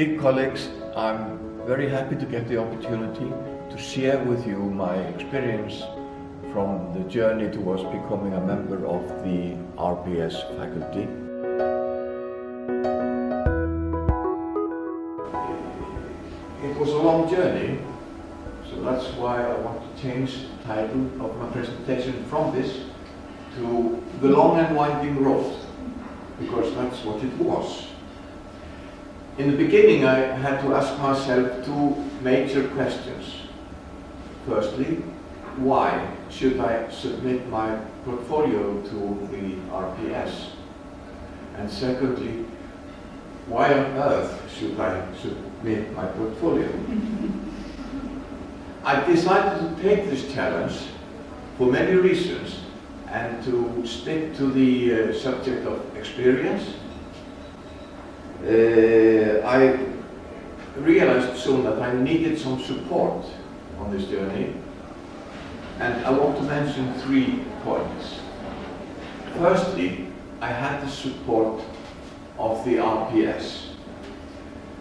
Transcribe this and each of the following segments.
Dear colleagues, I'm very happy to get the opportunity to share with you my experience from the journey towards becoming a member of the RPS faculty. It was a long journey, so that's why I want to change the title of my presentation from this to The Long and Winding Road, because that's what it was. In the beginning, I had to ask myself two major questions. Firstly, why should I submit my portfolio to the RPS? And secondly, why on earth should I submit my portfolio? I decided to take this challenge for many reasons and to stick to the subject of experience. I realized soon that I needed some support on this journey, and I want to mention 3 points. Firstly, I had the support of the RPS.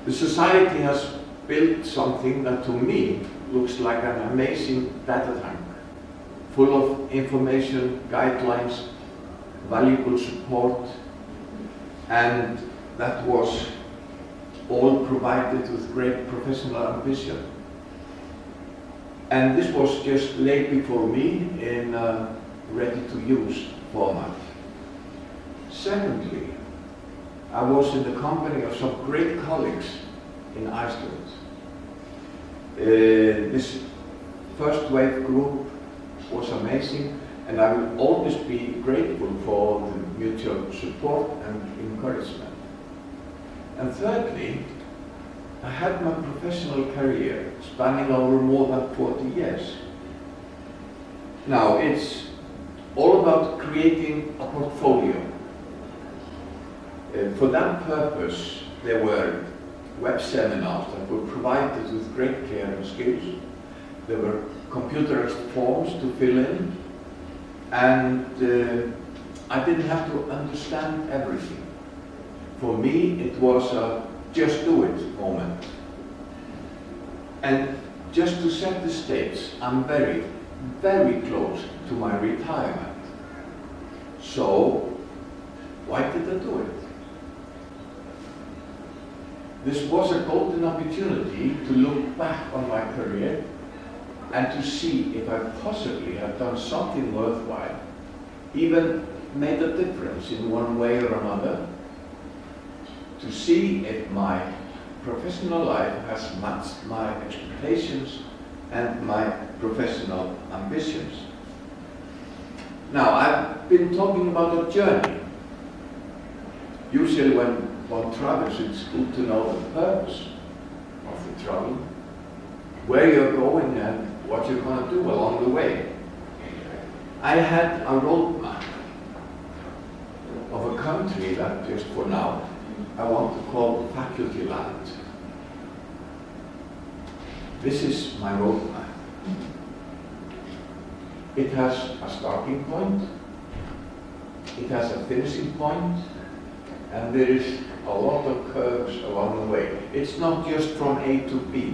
The society has built something that to me looks like an amazing data tank, full of information, guidelines, valuable support, and that was all provided with great professional ambition. And this was just laid before me in a ready-to-use format. Secondly, I was in the company of some great colleagues in Iceland. This first wave group was amazing, and I will always be grateful for the mutual support and encouragement. And thirdly, I had my professional career spanning over more than 40 years. Now, it's all about creating a portfolio. For that purpose, there were web seminars that were provided with great care and skills. There were computerized forms to fill in, and I didn't have to understand everything. For me, it was a just do it moment. And just to set the stage, I'm very, very close to my retirement. So, why did I do it? This was a golden opportunity to look back on my career and to see if I possibly had done something worthwhile, even made a difference in one way or another, to see if my professional life has matched my expectations and my professional ambitions. Now, I've been talking about a journey. Usually when one travels, it's good to know the purpose of the travel, where you're going and what you're going to do along the way. I had a roadmap of a country that, just for now, I want to call faculty land. This is my roadmap. It has a starting point, it has a finishing point, and there is a lot of curves along the way. It's not just from A to B.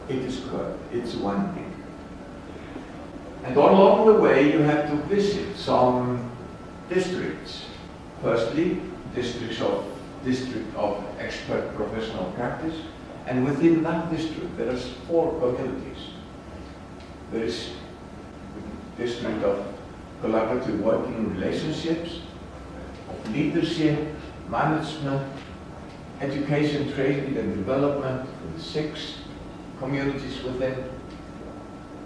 It is curved, it's winding. And along the way you have to visit some districts. Firstly, district of expert professional practice, and within that district there are 4 communities. There is the district of collaborative working relationships, of leadership, management, education, training and development, with 6 communities within,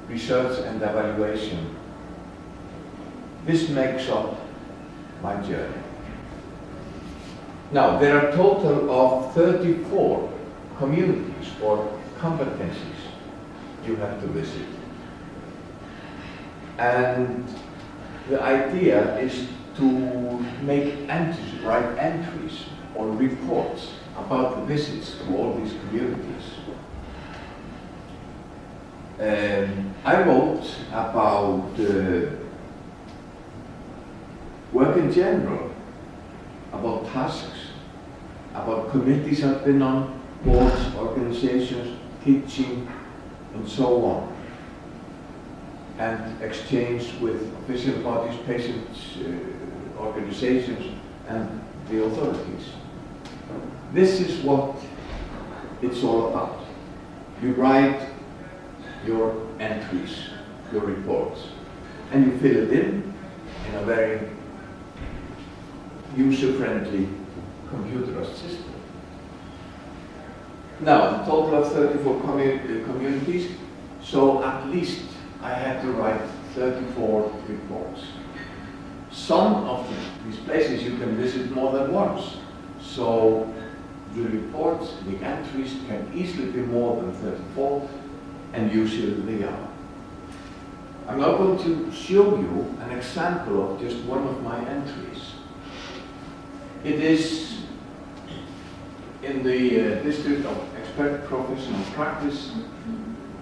research and evaluation. This makes up my journey. Now, there are a total of 34 communities or competencies you have to visit. And the idea is to make entries, write entries or reports about the visits to all these communities. I wrote about work in general, about tasks, about committees I've been on, boards, organizations, teaching, and so on. And exchange with official bodies, patients, organizations, and the authorities. This is what it's all about. You write your entries, your reports, and you fill it in a very user-friendly computerized system. Now, a total of 34 communities, so at least I had to write 34 reports. Some of these places you can visit more than once, so the reports, the entries can easily be more than 34, and usually they are. I'm now going to show you an example of just one of my entries. It is in the district of expert professional practice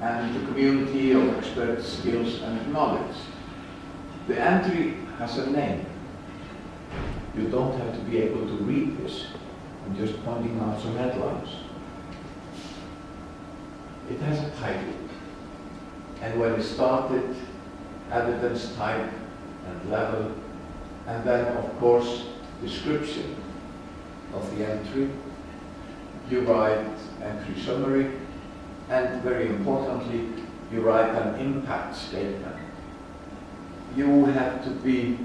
and the community of expert skills and knowledge. The entry has a name. You don't have to be able to read this. I'm just pointing out some headlines. It has a title. And when it started, evidence type and level, and then of course description of the entry. You write entry summary, and very importantly, you write an impact statement. You have to be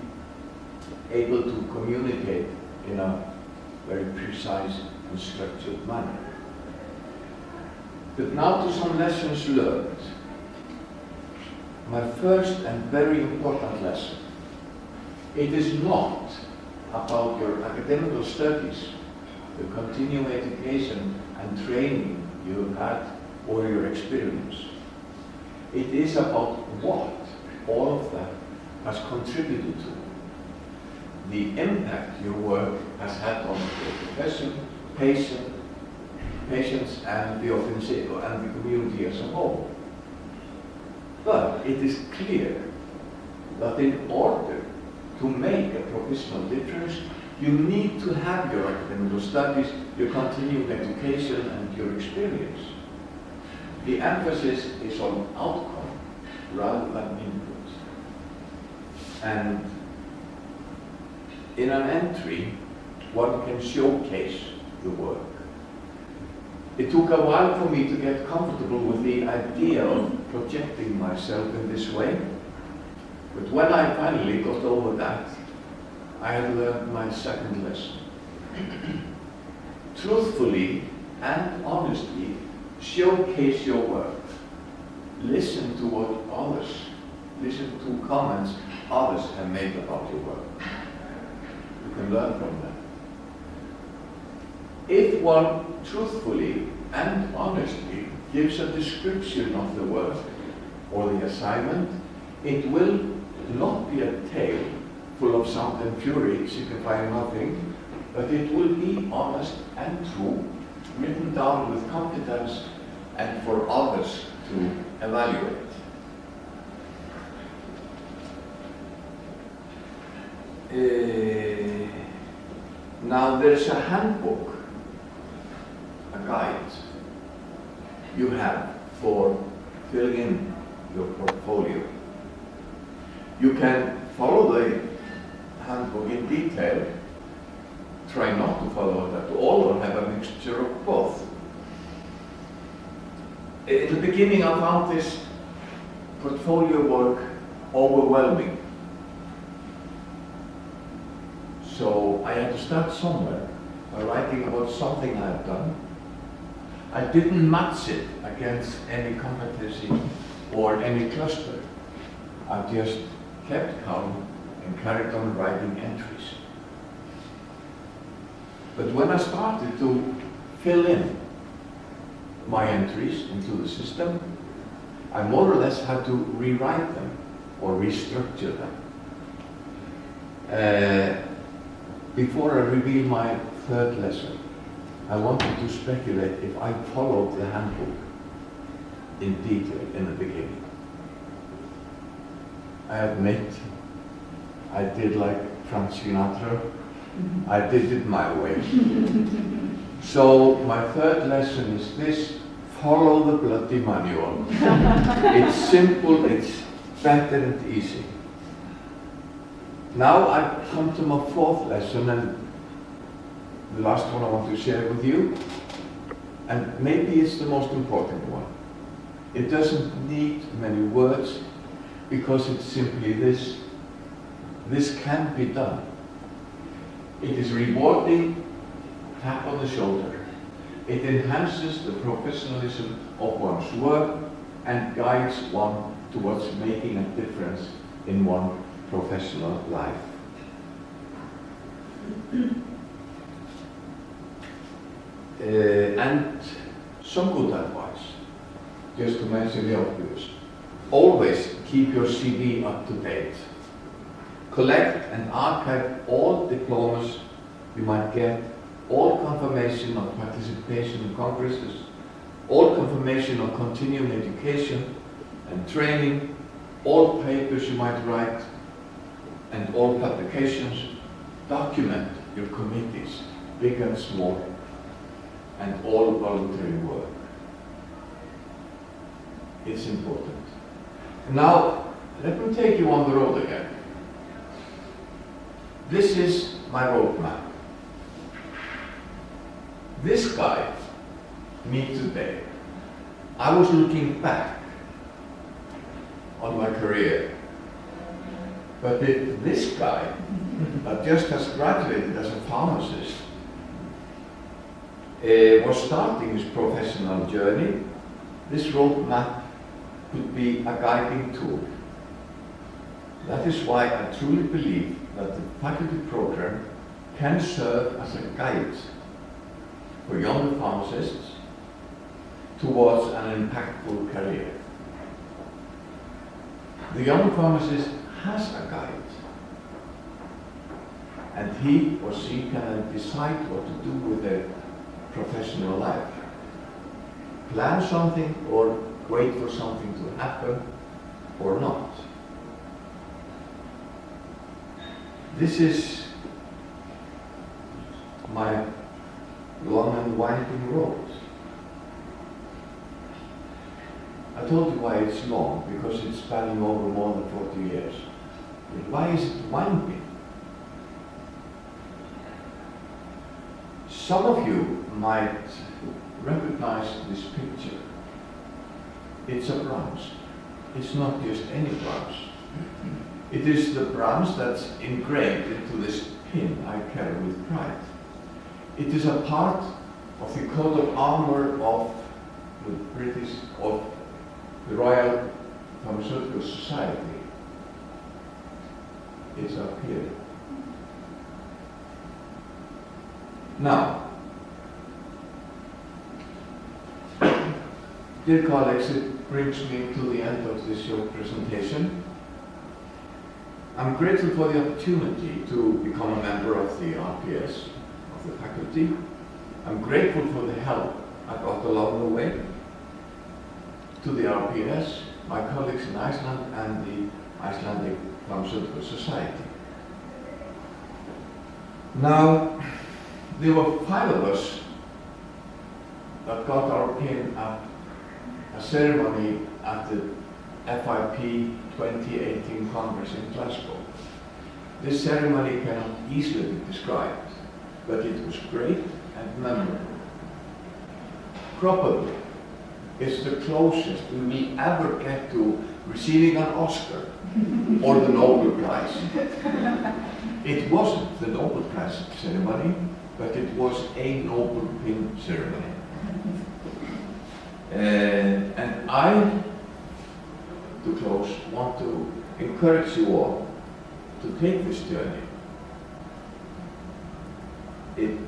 able to communicate in a very precise and structured manner. But now to some lessons learned. My first and very important lesson. It is not about your academic studies, the continuing education and training you have had or your experience. It is about what all of that has contributed to. The impact your work has had on the profession, patients, and the organization and the community as a whole. But it is clear that in order to make a professional difference, you need to have your academic studies, your continuing education, and your experience. The emphasis is on outcome rather than input. And in an entry, one can showcase the work. It took a while for me to get comfortable with the idea of projecting myself in this way. But when I finally got over that, I had learned my second lesson. Truthfully and honestly, showcase your work. Listen to comments others have made about your work. You can learn from them. If one truthfully and honestly gives a description of the work or the assignment, it will not be a tale full of sound and fury signifying nothing, but it will be honest and true, written down with confidence and for others to evaluate. Now there's a handbook, a guide you have for filling in your portfolio. You can follow the handbook in detail, try not to follow it at all, or have a mixture of both. In the beginning I found this portfolio work overwhelming. So I had to start somewhere by writing about something I had done. I didn't match it against any competency or any cluster. I just kept calm and carried on writing entries. But when I started to fill in my entries into the system, I more or less had to rewrite them or restructure them. Before I reveal my third lesson, I wanted to speculate if I followed the handbook in detail in the beginning. I admit I did like Frank Sinatra. I did it my way. So my third lesson is this: follow the bloody manual. It's simple, it's better and easy. Now I come to my fourth lesson, and the last one I want to share with you. And maybe it's the most important one. It doesn't need many words, because it's simply this. This can be done. It is rewarding, tap on the shoulder. It enhances the professionalism of one's work and guides one towards making a difference in one's professional life. And some good advice, just to mention the obvious. Always keep your CV up to date. Collect and archive all diplomas you might get, all confirmation of participation in congresses, all confirmation of continuing education and training, all papers you might write, and all publications. Document your committees, big and small, and all voluntary work. It's important. Now, let me take you on the road again. This is my roadmap. This guy, me today, I was looking back on my career, but this guy that just has graduated as a pharmacist was starting his professional journey. This roadmap could be a guiding tool. That is why I truly believe that the faculty program can serve as a guide for young pharmacists towards an impactful career. The young pharmacist has a guide, and he or she can decide what to do with their professional life. Plan something or wait for something to happen or not. This is my long and winding road. I told you why it's long, because it's spanning over more than 40 years. But why is it winding? Some of you might recognize this picture. It's a bronze. It's not just any bronze. It is the bronze that's engraved into this pin I carry with pride. It is a part of the coat of armor of the Royal Pharmaceutical Society. It's up here. Now, dear colleagues, it brings me to the end of this short presentation. I'm grateful for the opportunity to become a member of the RPS, of the faculty. I'm grateful for the help I got along the way to the RPS, my colleagues in Iceland, and the Icelandic Pharmaceutical Society. Now, there were 5 of us that got our pin at a ceremony at the FIP 2018 Congress in Glasgow. This ceremony cannot easily be described, but it was great and memorable. Probably it's the closest we will ever get to receiving an Oscar or the Nobel Prize. It wasn't the Nobel Prize ceremony, but it was a Nobel pin ceremony. And I, to close, want to encourage you all to take this journey. It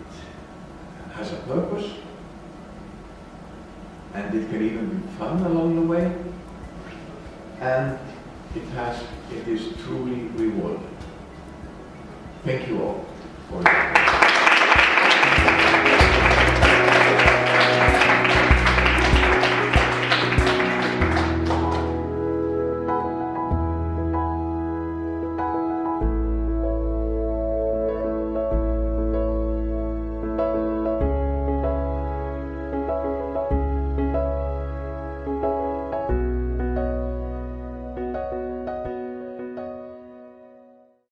has a purpose, and it can even be fun along the way, and it is truly rewarding. Thank you all for